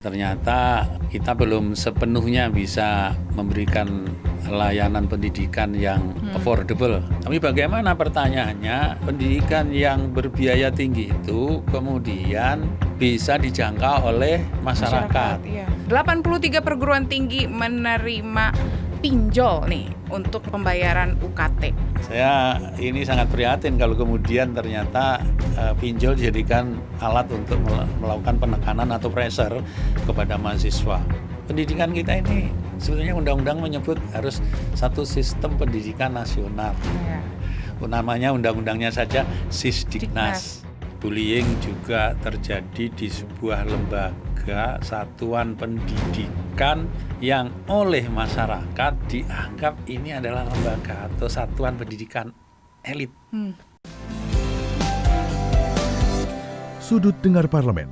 Ternyata kita belum sepenuhnya bisa memberikan layanan pendidikan yang affordable. Tapi bagaimana pertanyaannya, pendidikan yang berbiaya tinggi itu kemudian bisa dijangkau oleh masyarakat. Iya. 83 perguruan tinggi menerima pinjol nih untuk pembayaran UKT. Saya ini sangat prihatin kalau kemudian ternyata pinjol dijadikan alat untuk melakukan penekanan atau pressure kepada mahasiswa. Pendidikan kita ini sebetulnya undang-undang menyebut harus satu sistem pendidikan nasional. Ya. Namanya undang-undangnya saja Sisdiknas. Bullying juga terjadi di sebuah lembaga satuan pendidikan yang oleh masyarakat dianggap ini adalah lembaga atau satuan pendidikan elit. Sudut Dengar Parlemen.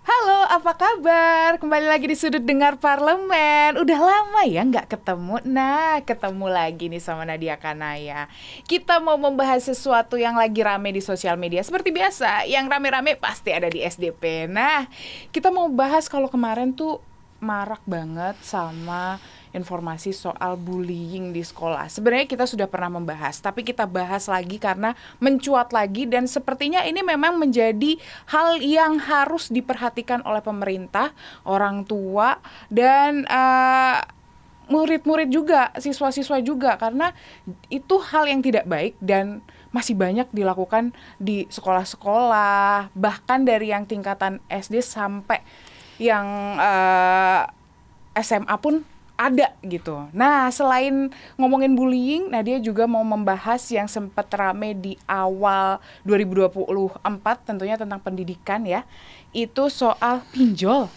Halo, apa kabar? Kembali lagi di Sudut Dengar Parlemen. Udah lama ya nggak ketemu. Nah, ketemu lagi nih sama Nadia Kanaya. Kita mau membahas sesuatu yang lagi rame di sosial media. Seperti biasa, yang rame-rame pasti ada di SDP. Nah, kita mau bahas kalau kemarin tuh marak banget sama informasi soal bullying di sekolah. Sebenarnya kita sudah pernah membahas, tapi kita bahas lagi karena mencuat lagi dan sepertinya ini memang menjadi hal yang harus diperhatikan oleh pemerintah, orang tua, dan murid-murid juga, siswa-siswa juga, karena itu hal yang tidak baik dan masih banyak dilakukan di sekolah-sekolah, bahkan dari yang tingkatan SD sampai yang SMA pun ada gitu. Nah, selain ngomongin bullying, Nadia juga mau membahas yang sempat rame di awal 2024 tentunya tentang pendidikan ya. Itu soal pinjol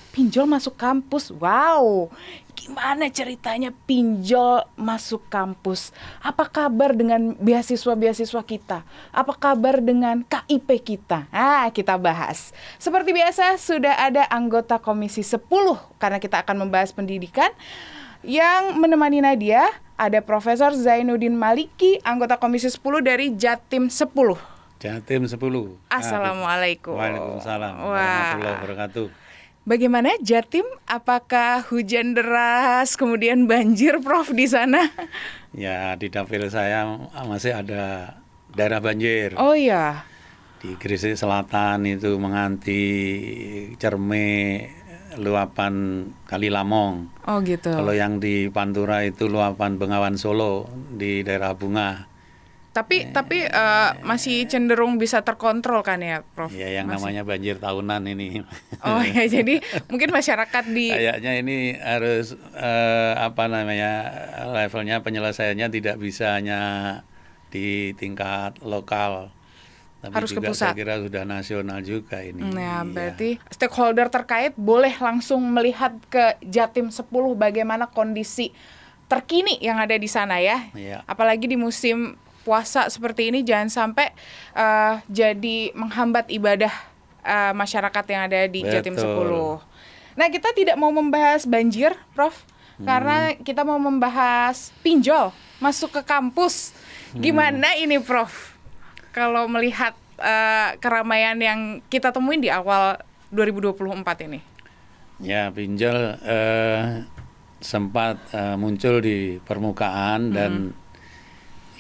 masuk kampus. Wow, gimana ceritanya pinjol masuk kampus? Apa kabar dengan beasiswa-beasiswa kita? Apa kabar dengan KIP kita? Nah, kita bahas. Seperti biasa, sudah ada anggota Komisi 10 karena kita akan membahas pendidikan. Yang menemani Nadia ada Profesor Zainuddin Maliki, anggota Komisi 10 dari Jatim 10. Jatim 10. Assalamualaikum. Waalaikumsalam warahmatullahi wabarakatuh. Bagaimana Jatim? Apakah hujan deras kemudian banjir, Prof, di sana? Ya, di dapil saya masih ada daerah banjir. Oh iya. Di Gresik Selatan itu menganti Cerme, luapan Kali Lamong. Oh gitu. Kalau yang di Pantura itu luapan Bengawan Solo di daerah Bunga. Tapi masih cenderung bisa terkontrol kan ya, Prof? Ya, yang masih. namanya banjir tahunan ini. Oh ya, jadi mungkin masyarakat di Kayaknya ini harus levelnya penyelesaiannya tidak bisa hanya di tingkat lokal. Tapi harus juga ke pusat. saya kira sudah nasional juga ini. Nah, berarti stakeholder terkait boleh langsung melihat ke Jatim 10 bagaimana kondisi terkini yang ada di sana ya. Iya. Apalagi di musim puasa seperti ini jangan sampai jadi menghambat ibadah masyarakat yang ada di Jatim 10. Nah, kita tidak mau membahas banjir, Prof, karena kita mau membahas pinjol masuk ke kampus. Gimana ini, Prof? Kalau melihat keramaian yang kita temuin di awal 2024 ini. Ya, pinjol sempat muncul di permukaan dan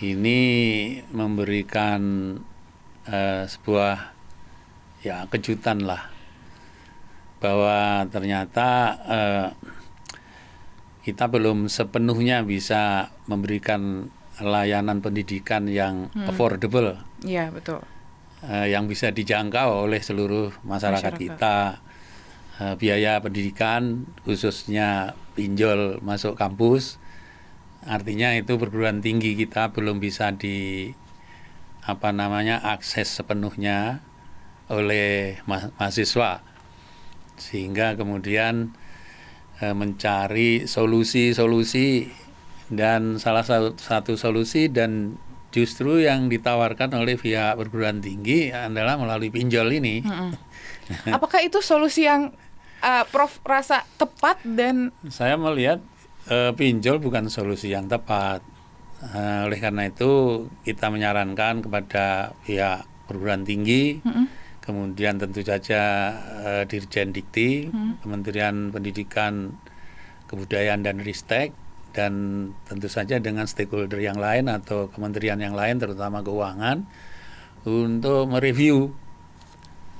ini memberikan sebuah kejutan lah bahwa ternyata kita belum sepenuhnya bisa memberikan layanan pendidikan yang affordable. Iya, betul. Yang bisa dijangkau oleh seluruh masyarakat kita. Biaya pendidikan khususnya pinjol masuk kampus, artinya itu perguruan tinggi kita belum bisa akses sepenuhnya oleh mahasiswa, sehingga kemudian mencari solusi-solusi. Dan salah satu solusi dan justru yang ditawarkan oleh pihak perguruan tinggi adalah melalui pinjol ini. Apakah itu solusi yang Prof rasa tepat? Dan saya melihat pinjol bukan solusi yang tepat. Oleh karena itu kita menyarankan kepada pihak perguruan tinggi kemudian tentu saja Dirjen Dikti, Kementerian Pendidikan, Kebudayaan dan Ristek, dan tentu saja dengan stakeholder yang lain atau kementerian yang lain terutama keuangan untuk mereview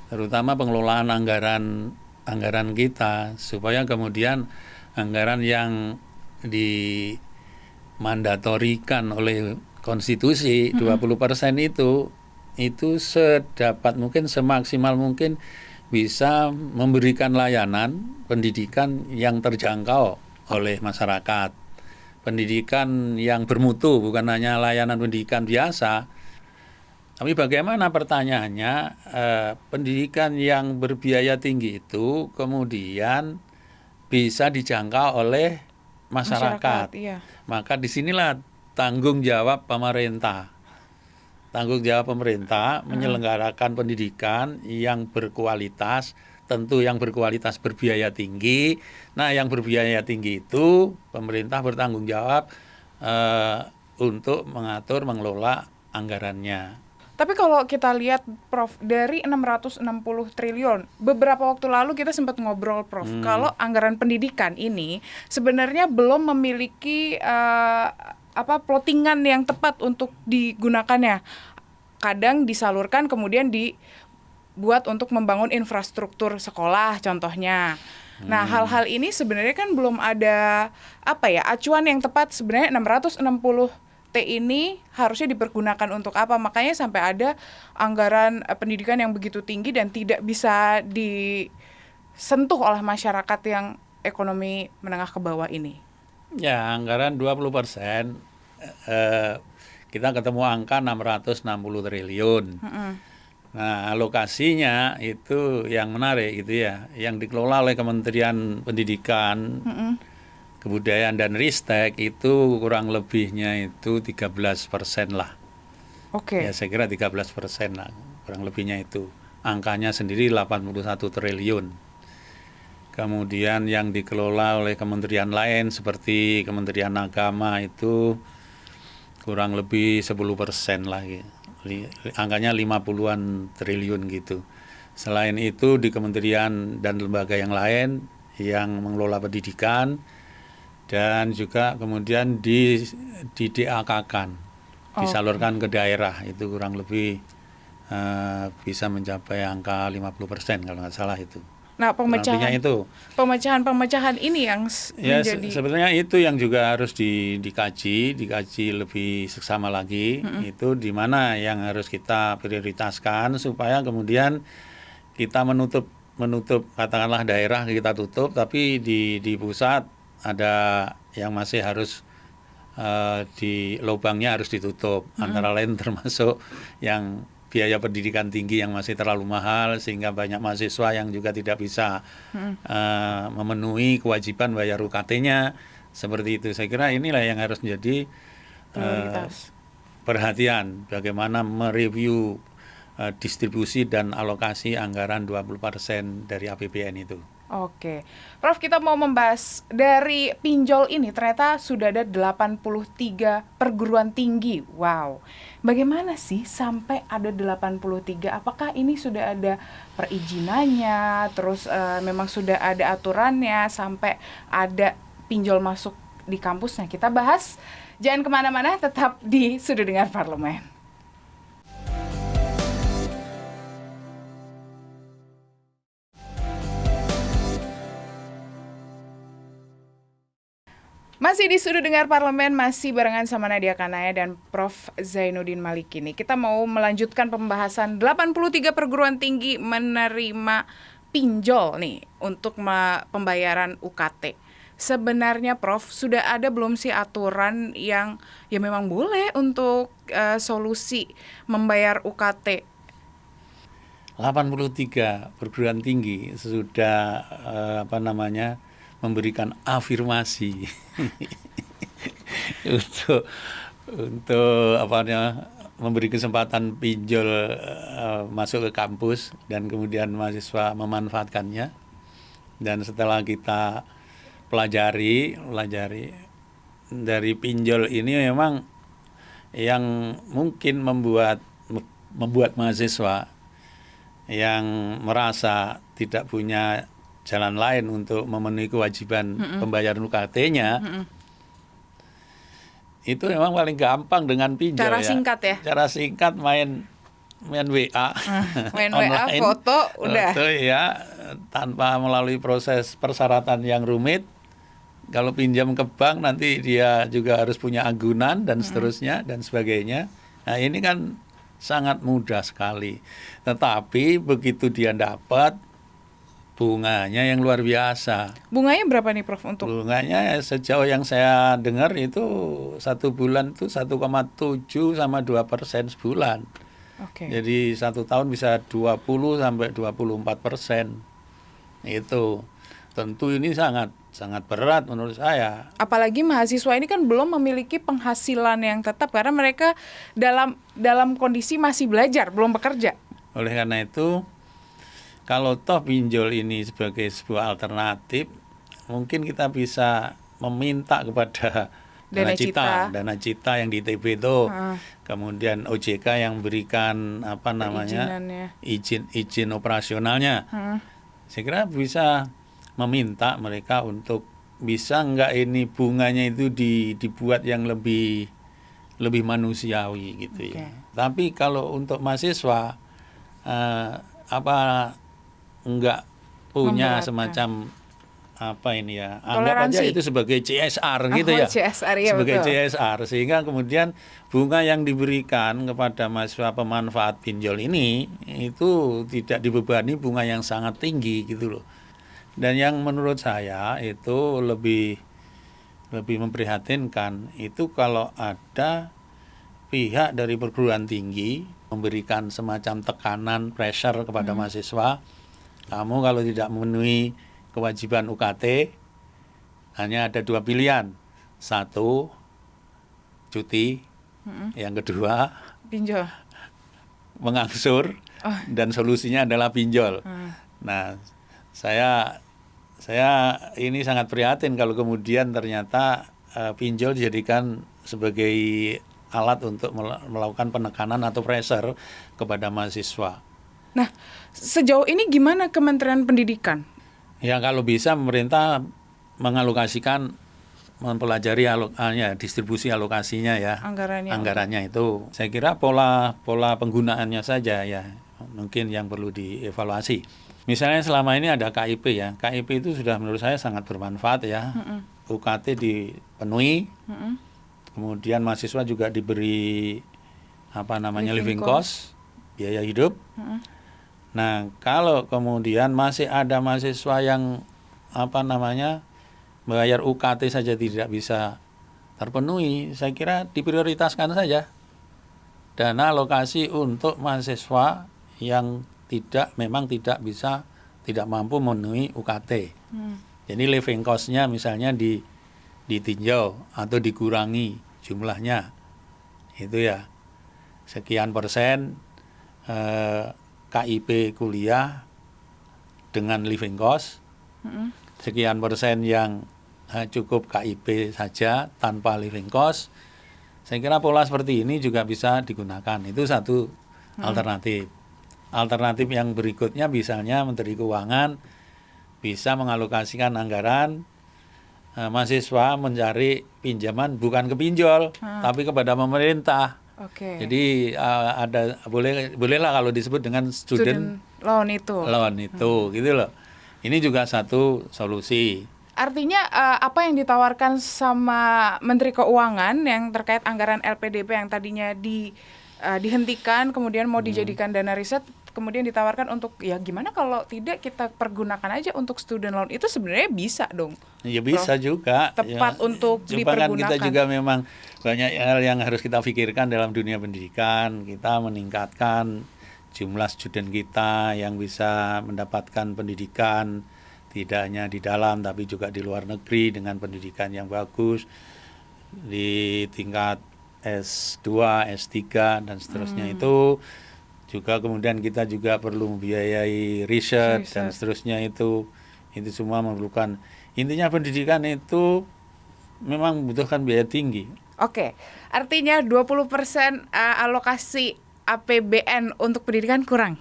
terutama pengelolaan anggaran kita supaya kemudian anggaran yang dimandatorikan oleh konstitusi 20% itu sedapat mungkin, semaksimal mungkin bisa memberikan layanan pendidikan yang terjangkau oleh masyarakat. Pendidikan yang bermutu, bukan hanya layanan pendidikan biasa. Tapi bagaimana pertanyaannya, pendidikan yang berbiaya tinggi itu kemudian bisa dijangkau oleh masyarakat. Iya. Maka disinilah tanggung jawab pemerintah. Tanggung jawab pemerintah menyelenggarakan pendidikan yang berkualitas, tentu yang berkualitas berbiaya tinggi. Nah, yang berbiaya tinggi itu pemerintah bertanggung jawab untuk mengatur, mengelola anggarannya. Tapi kalau kita lihat, Prof, dari 660 triliun, beberapa waktu lalu kita sempat ngobrol, Prof, kalau anggaran pendidikan ini sebenarnya belum memiliki plottingan yang tepat untuk digunakannya. Kadang disalurkan kemudian buat untuk membangun infrastruktur sekolah contohnya. Nah, hal-hal ini sebenarnya kan belum ada acuan yang tepat. Sebenarnya 660 T ini harusnya dipergunakan untuk apa? Makanya sampai ada anggaran pendidikan yang begitu tinggi dan tidak bisa disentuh oleh masyarakat yang ekonomi menengah ke bawah ini. Ya, anggaran 20%, kita ketemu angka 660 triliun. Nah, alokasinya itu yang menarik gitu ya, yang dikelola oleh Kementerian Pendidikan, Kebudayaan dan Ristek itu kurang lebihnya itu 13% lah. Oke. Ya, saya kira 13% lah, kurang lebihnya itu. Angkanya sendiri 81 triliun. Kemudian yang dikelola oleh kementerian lain seperti Kementerian Agama itu kurang lebih 10% lagi. Angkanya 50-an triliun gitu. Selain itu di kementerian dan lembaga yang lain yang mengelola pendidikan dan juga kemudian di DAK-kan, disalurkan ke daerah, itu kurang lebih bisa mencapai angka 50% kalau nggak salah itu. Nah, pemecahan ini yang menjadi sebetulnya itu yang juga harus dikaji lebih seksama lagi. Itu di mana yang harus kita prioritaskan supaya kemudian kita menutup katakanlah daerah kita tutup, tapi di pusat ada yang masih harus di lubangnya harus ditutup. Antara lain termasuk yang biaya pendidikan tinggi yang masih terlalu mahal sehingga banyak mahasiswa yang juga tidak bisa memenuhi kewajiban bayar UKT-nya, seperti itu. Saya kira inilah yang harus menjadi perhatian, bagaimana mereview distribusi dan alokasi anggaran 20% dari APBN itu. Oke, Prof, kita mau membahas dari pinjol ini ternyata sudah ada 83 perguruan tinggi. Wow, bagaimana sih sampai ada 83? Apakah ini sudah ada perizinannya, terus memang sudah ada aturannya sampai ada pinjol masuk di kampusnya? Kita bahas, jangan kemana-mana, tetap di Sudut Dengar Parlemen. Masih di Sudut Dengar Parlemen, masih barengan sama Nadia Kanaya dan Prof. Zainuddin Malikini. Kita mau melanjutkan pembahasan 83 perguruan tinggi menerima pinjol nih untuk pembayaran UKT. Sebenarnya Prof, sudah ada belum sih aturan yang ya memang boleh untuk solusi membayar UKT? 83 perguruan tinggi sudah memberikan afirmasi untuk memberi kesempatan pinjol masuk ke kampus dan kemudian mahasiswa memanfaatkannya. Dan setelah kita pelajari dari pinjol ini, memang yang mungkin membuat mahasiswa yang merasa tidak punya jalan lain untuk memenuhi kewajiban pembayaran UKT-nya, itu memang paling gampang dengan pinjol. Cara singkat ya? Cara singkat main WA, main WA, foto, udah. Foto ya, tanpa melalui proses persyaratan yang rumit. Kalau pinjam ke bank nanti dia juga harus punya agunan dan seterusnya dan sebagainya. Nah ini kan sangat mudah sekali. Tetapi begitu dia dapat, bunganya yang luar biasa. Bunganya berapa nih Prof untuk? Bunganya sejauh yang saya dengar itu 1 bulan itu 1,7 sama 2% sebulan. Jadi 1 tahun bisa 20 sampai 24%. Itu tentu ini sangat berat menurut saya. Apalagi mahasiswa ini kan belum memiliki penghasilan yang tetap karena mereka dalam kondisi masih belajar, belum bekerja. Oleh karena itu, kalau toh pinjol ini sebagai sebuah alternatif, mungkin kita bisa meminta kepada Dana Cita yang di ITB itu, kemudian OJK yang berikan izin operasionalnya. Saya kira bisa meminta mereka untuk bisa enggak ini bunganya itu dibuat yang lebih manusiawi gitu ya. Tapi kalau untuk mahasiswa enggak punya semacam anggap aja itu sebagai CSR gitu ya. CSR, ya, sebagai betul. CSR, sehingga kemudian bunga yang diberikan kepada mahasiswa pemanfaat pinjol ini itu tidak dibebani bunga yang sangat tinggi gitu loh. Dan yang menurut saya itu lebih memprihatinkan itu kalau ada pihak dari perguruan tinggi memberikan semacam tekanan, pressure kepada mahasiswa, kamu kalau tidak memenuhi kewajiban UKT hanya ada 2 pilihan, 1 cuti, yang kedua pinjol, mengangsur, dan solusinya adalah pinjol. Nah, saya ini sangat prihatin kalau kemudian ternyata pinjol dijadikan sebagai alat untuk melakukan penekanan atau pressure kepada mahasiswa. Nah, sejauh ini gimana Kementerian Pendidikan? Ya kalau bisa pemerintah mengalokasikan, mempelajari distribusi alokasinya ya, anggarannya itu. Saya kira pola penggunaannya saja ya mungkin yang perlu dievaluasi. Misalnya selama ini ada KIP ya, KIP itu sudah menurut saya sangat bermanfaat ya. UKT dipenuhi, kemudian mahasiswa juga diberi living cost, biaya hidup. Nah, kalau kemudian masih ada mahasiswa yang bayar UKT saja tidak bisa terpenuhi, saya kira diprioritaskan saja dana alokasi untuk mahasiswa yang tidak mampu memenuhi UKT. Jadi living cost-nya misalnya ditinjau atau dikurangi jumlahnya. Itu ya. Sekian persen KIP kuliah dengan living cost, sekian persen yang cukup KIP saja tanpa living cost. Saya kira pola seperti ini juga bisa digunakan. Itu satu alternatif. Alternatif yang berikutnya misalnya Menteri Keuangan bisa mengalokasikan anggaran, mahasiswa mencari pinjaman bukan ke pinjol tapi kepada pemerintah. Jadi bolehlah kalau disebut dengan student loan itu. Gitu loh. Ini juga satu solusi. Artinya apa yang ditawarkan sama Menteri Keuangan yang terkait anggaran LPDP yang tadinya dihentikan kemudian mau dijadikan dana riset, kemudian ditawarkan untuk ya gimana kalau tidak kita pergunakan aja untuk student loan, itu sebenarnya bisa dong. Ya bisa juga. Tepat ya, untuk dipergunakan. Kan kita juga memang banyak hal yang harus kita pikirkan dalam dunia pendidikan. Kita meningkatkan jumlah student kita yang bisa mendapatkan pendidikan tidak hanya di dalam tapi juga di luar negeri dengan pendidikan yang bagus di tingkat S2, S3 dan seterusnya. Itu juga kemudian kita juga perlu membiayai riset dan seterusnya. Itu semua memerlukan, intinya pendidikan itu memang membutuhkan biaya tinggi. Artinya 20% alokasi APBN untuk pendidikan kurang?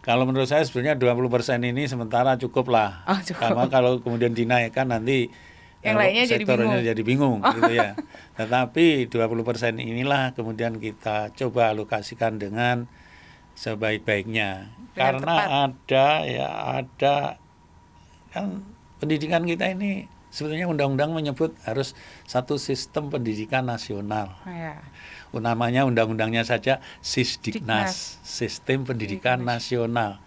Kalau menurut saya sebenarnya 20% ini sementara cukup lah. Oh, cukup. Karena kalau kemudian dinaikkan nanti Yang lainnya jadi sektornya bingung. jadi bingung gitu ya. Tetapi 20% inilah kemudian kita coba alokasikan dengan sebaik-baiknya. Dengan Karena ada kan pendidikan kita ini sebetulnya undang-undang menyebut harus satu sistem pendidikan nasional. Ya. Namanya undang-undangnya saja Sisdiknas. Sisdiknas, Sistem Pendidikan Nasional.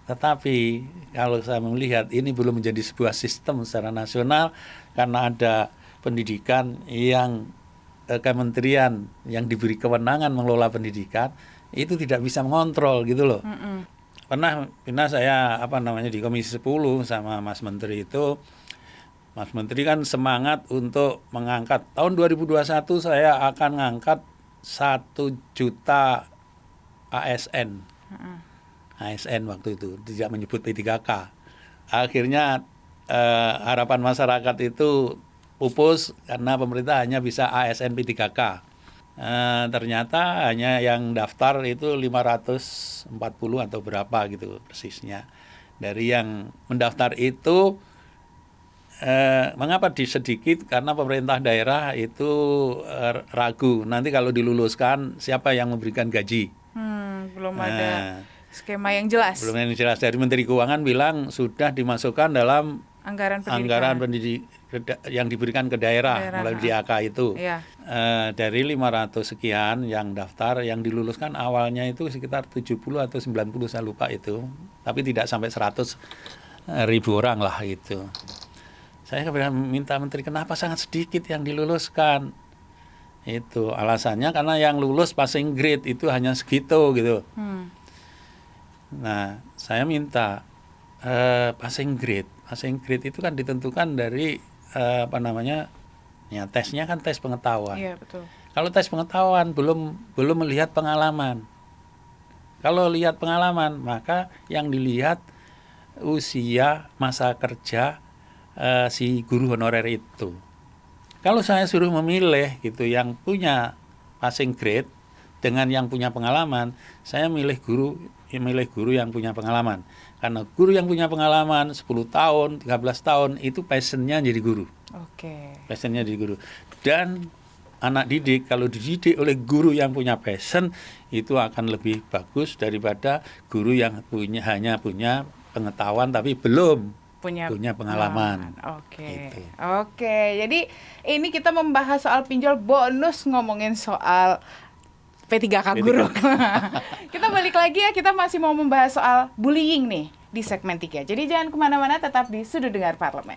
Tetapi kalau saya melihat ini belum menjadi sebuah sistem secara nasional karena ada pendidikan yang kementerian yang diberi kewenangan mengelola pendidikan itu tidak bisa mengontrol gitu loh. Pernah saya di Komisi 10 sama Mas Menteri itu, Mas Menteri kan semangat untuk mengangkat tahun 2021 saya akan mengangkat 1 juta ASN. ASN waktu itu tidak menyebut P3K. Akhirnya harapan masyarakat itu pupus karena pemerintah hanya bisa ASN P3K. Ternyata hanya yang daftar itu 540 atau berapa gitu persisnya. Dari yang mendaftar itu mengapa sedikit? Karena pemerintah daerah itu ragu nanti kalau diluluskan siapa yang memberikan gaji. Belum ada skema yang jelas. Belum yang jelas. Dari Menteri Keuangan bilang sudah dimasukkan dalam anggaran pendidik yang diberikan ke daerah melalui DAK itu. Iya. Dari 500 sekian yang daftar, yang diluluskan awalnya itu sekitar 70 atau 90 saya lupa itu. Tapi tidak sampai 100.000 orang lah itu. Saya minta Menteri kenapa sangat sedikit yang diluluskan. Itu alasannya karena yang lulus passing grade itu hanya segitu gitu. Nah, saya minta passing grade itu kan ditentukan dari tesnya kan tes pengetahuan. Iya, betul. Kalau tes pengetahuan belum melihat pengalaman. Kalau lihat pengalaman, maka yang dilihat usia masa kerja si guru honorer itu. Kalau saya suruh memilih gitu yang punya passing grade dengan yang punya pengalaman, saya milih guru yang punya pengalaman. Karena guru yang punya pengalaman 10 tahun, 13 tahun itu passionnya jadi guru. Oke. Passionnya jadi guru. Dan anak didik kalau dididik oleh guru yang punya passion itu akan lebih bagus daripada guru yang hanya punya pengetahuan tapi belum punya pengalaman. Oke. Gitu. Oke. Jadi ini kita membahas soal pinjol, bonus ngomongin soal P3K guru. Kita balik lagi ya, kita masih mau membahas soal bullying nih di segmen 3. Jadi jangan kemana-mana, tetap di Sudut Dengar Parlemen.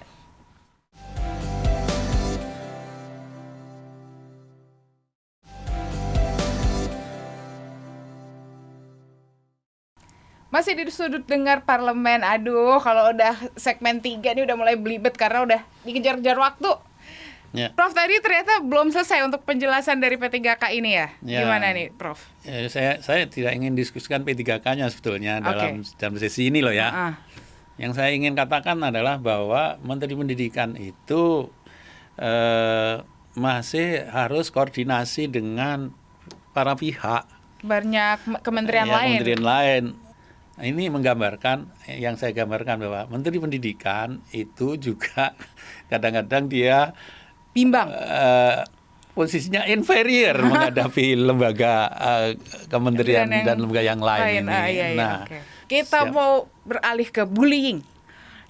Masih di Sudut Dengar Parlemen. Aduh, kalau udah segmen 3 nih udah mulai belibet karena udah dikejar-kejar waktu. Ya. Prof, tadi ternyata belum selesai untuk penjelasan dari P3K ini ya? Gimana nih, Prof? Saya tidak ingin diskusikan P3K-nya sebetulnya dalam sesi ini loh ya. Yang saya ingin katakan adalah bahwa Menteri Pendidikan itu masih harus koordinasi dengan para pihak. Banyak kementerian lain. Ini menggambarkan, yang saya gambarkan bahwa Menteri Pendidikan itu juga kadang-kadang dia bimbang. Posisinya inferior menghadapi lembaga kementerian dan lembaga yang lain ini. Kita mau beralih ke bullying.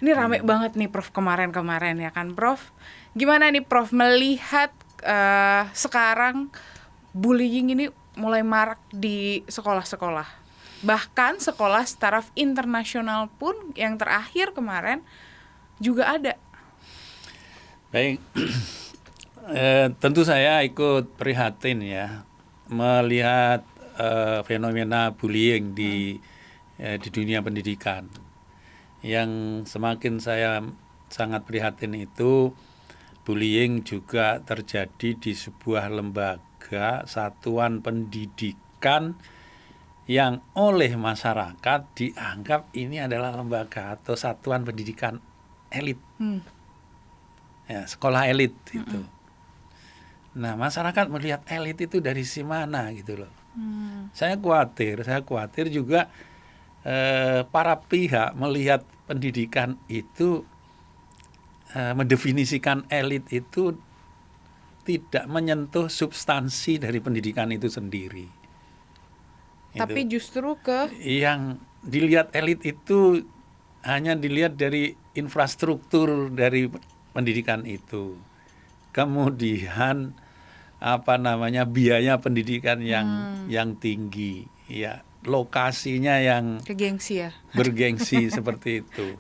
Ini rame banget nih Prof kemarin ya kan Prof. Gimana nih Prof melihat sekarang bullying ini mulai marak di sekolah-sekolah. Bahkan sekolah taraf internasional pun yang terakhir kemarin juga ada. Baik. Tentu saya ikut prihatin ya melihat fenomena bullying di dunia pendidikan. Yang semakin saya sangat prihatin itu bullying juga terjadi di sebuah lembaga satuan pendidikan yang oleh masyarakat dianggap ini adalah lembaga atau satuan pendidikan elit. Ya, sekolah elit itu. Nah, masyarakat melihat elit itu dari si mana gitu loh. Saya khawatir juga para pihak melihat pendidikan itu mendefinisikan elit itu tidak menyentuh substansi dari pendidikan itu sendiri. Tapi Itu. justru ke Yang dilihat elit itu hanya dilihat dari infrastruktur dari pendidikan itu. Kemudian biaya pendidikan yang tinggi, ya, lokasinya yang kegengsi ya. bergengsi seperti itu.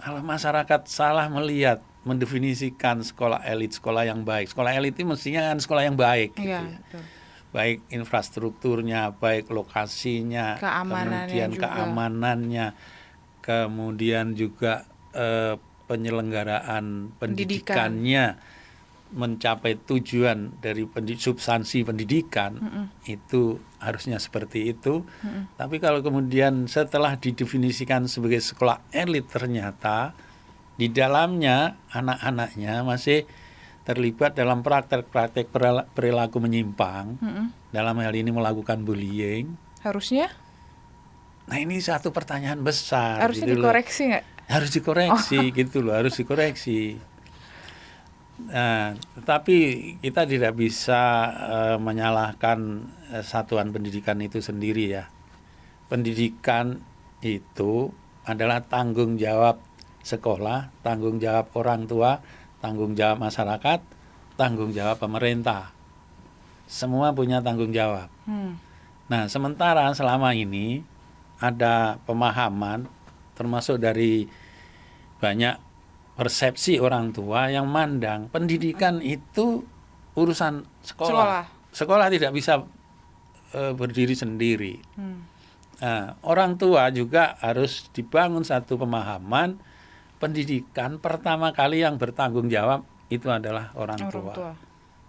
Kalau masyarakat salah melihat, mendefinisikan sekolah elit, sekolah yang baik. Sekolah elit itu mestinya kan sekolah yang baik gitu Iya, ya. betul. Baik infrastrukturnya, baik lokasinya, Keamanannya kemudian juga. keamanannya, kemudian juga penyelenggaraan pendidikannya mencapai tujuan dari substansi pendidikan, itu harusnya seperti itu. Tapi kalau kemudian setelah didefinisikan sebagai sekolah elit, ternyata di dalamnya anak-anaknya masih terlibat dalam praktek-praktek perilaku menyimpang, dalam hal ini melakukan bullying. Harusnya Nah, ini satu pertanyaan besar. harusnya gitu loh. dikoreksi nggak? Harus dikoreksi gitu loh, harus dikoreksi. Nah, tetapi kita tidak bisa menyalahkan satuan pendidikan itu sendiri ya. Pendidikan itu adalah tanggung jawab sekolah, tanggung jawab orang tua, tanggung jawab masyarakat, tanggung jawab pemerintah. Semua punya tanggung jawab. Nah, sementara selama ini ada pemahaman termasuk dari banyak persepsi orang tua yang mandang pendidikan itu urusan sekolah. Sekolah tidak bisa berdiri sendiri. Nah, orang tua juga harus dibangun satu pemahaman pendidikan pertama kali yang bertanggung jawab itu adalah orang tua.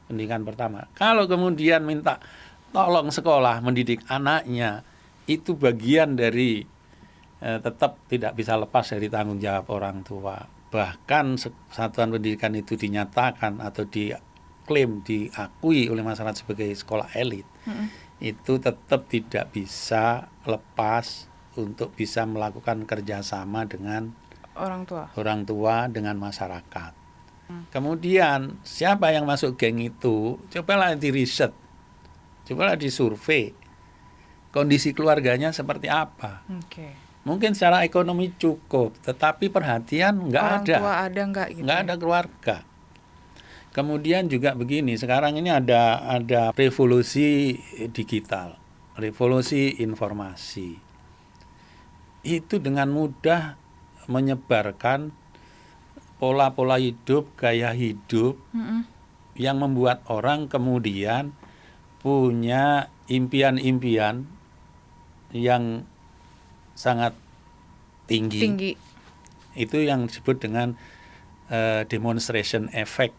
Pendidikan pertama. Kalau kemudian minta tolong sekolah mendidik anaknya, itu bagian dari tetap tidak bisa lepas dari tanggung jawab orang tua. Bahkan satuan pendidikan itu dinyatakan atau diklaim, diakui oleh masyarakat sebagai sekolah elit, itu tetap tidak bisa lepas untuk bisa melakukan kerjasama dengan orang tua dengan masyarakat. Kemudian siapa yang masuk geng itu, cobalah diriset, cobalah disurvei kondisi keluarganya seperti apa. Mungkin secara ekonomi cukup, tetapi perhatian nggak ada. Orang tua ada nggak gitu? Nggak ada keluarga. Kemudian juga begini, sekarang ini ada revolusi digital, revolusi informasi. Itu dengan mudah menyebarkan pola-pola hidup, gaya hidup yang membuat orang kemudian punya impian-impian yang sangat tinggi. Itu yang disebut dengan demonstration effect.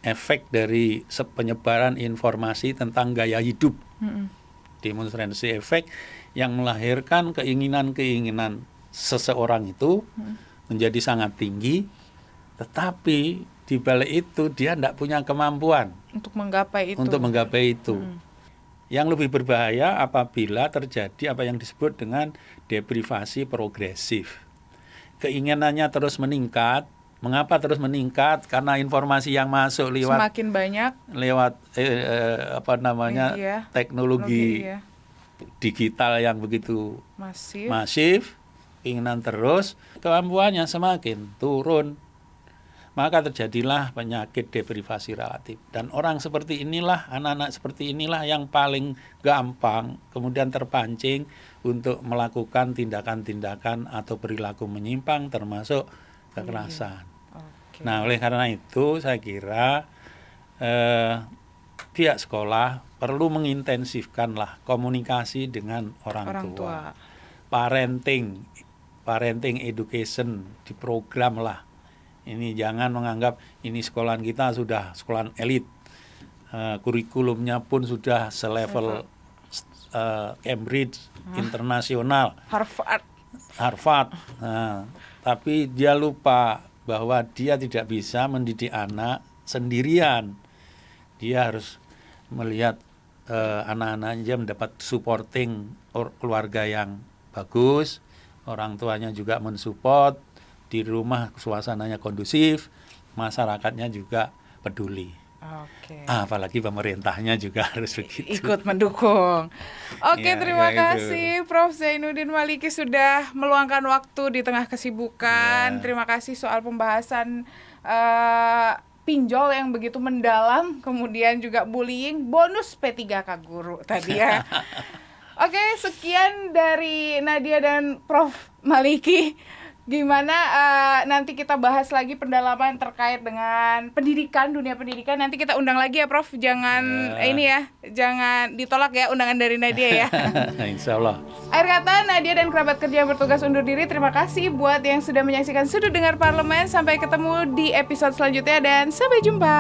Efek dari penyebaran informasi tentang gaya hidup. Demonstrasi efek yang melahirkan keinginan-keinginan seseorang itu menjadi sangat tinggi, tetapi di balik itu dia tidak punya kemampuan untuk menggapai itu. Yang lebih berbahaya apabila terjadi apa yang disebut dengan deprivasi progresif. Keinginannya terus meningkat. Mengapa terus meningkat? Karena informasi yang masuk semakin banyak lewat teknologi digital yang begitu masif, keinginan terus, kemampuannya semakin turun. Maka terjadilah penyakit deprivasi relatif. Dan orang seperti inilah, anak-anak seperti inilah yang paling gampang kemudian terpancing untuk melakukan tindakan-tindakan atau perilaku menyimpang termasuk kekerasan. Nah, oleh karena itu saya kira pihak sekolah perlu mengintensifkanlah komunikasi dengan orang tua. Parenting education diprogram lah. Ini jangan menganggap ini sekolahan kita sudah sekolahan elit, kurikulumnya pun sudah selevel Cambridge, internasional, Harvard. Nah, tapi dia lupa bahwa dia tidak bisa mendidik anak sendirian. Dia harus melihat anak-anaknya mendapat supporting keluarga yang bagus, orang tuanya juga mensupport, di rumah suasananya kondusif, masyarakatnya juga peduli. Oke. Apalagi pemerintahnya juga harus begitu. Ikut mendukung. Oke, Ya, terima kayak kasih Prof. Zainuddin Maliki sudah meluangkan waktu di tengah kesibukan. Ya. Terima kasih soal pembahasan pinjol yang begitu mendalam, kemudian juga bullying, bonus P3K guru tadi ya. Oke, sekian dari Nadia dan Prof. Maliki. Gimana nanti kita bahas lagi pendalaman terkait dengan pendidikan, dunia pendidikan. Nanti kita undang lagi ya Prof. Jangan ini ya, jangan ditolak ya undangan dari Nadia ya. Insya Allah. Akhir kata, Nadia dan kerabat kerja yang bertugas undur diri. Terima kasih buat yang sudah menyaksikan Sudut Dengar Parlemen. Sampai ketemu di episode selanjutnya dan sampai jumpa.